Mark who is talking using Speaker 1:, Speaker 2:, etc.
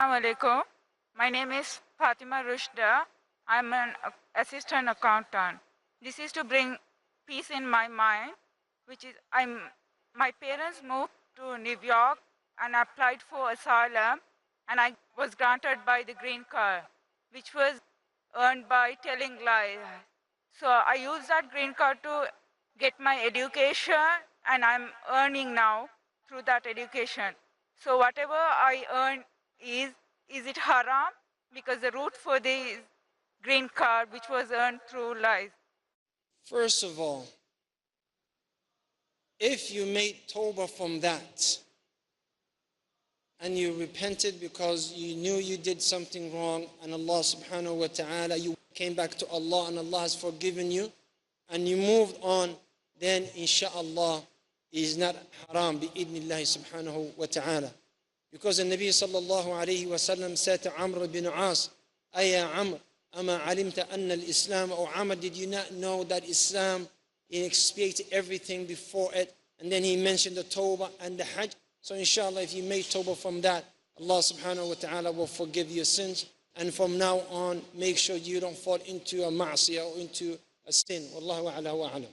Speaker 1: Assalamualaikum. My name is Fatima Rushda. I'm an assistant accountant. This is to bring peace in my mind, which is my parents moved to New York and applied for asylum, and I was granted by the green card, which was earned by telling lies. So I used that green card to get my education, and I'm earning now through that education. So whatever I earn is it haram? Because the root for the green card, which was earned through lies.
Speaker 2: First of all, if you made tawbah from that and you repented because you knew you did something wrong and Allah subhanahu wa ta'ala, you came back to Allah and Allah has forgiven you and you moved on, then insha'Allah it is not haram bi'idnillahi subhanahu wa ta'ala. Because the Nabi sallallahu alayhi wa sallam said to Amr bin As, Aya Amr, ama alimta anna al-Islam, or Amr, did you not know that Islam expiated everything before it? And then he mentioned the Tawbah and the Hajj. So inshallah, if you made Tawbah from that, Allah subhanahu wa ta'ala will forgive your sins. And from now on, make sure you don't fall into a ma'siyah or into a sin. Wallahu a'la wa a'lam.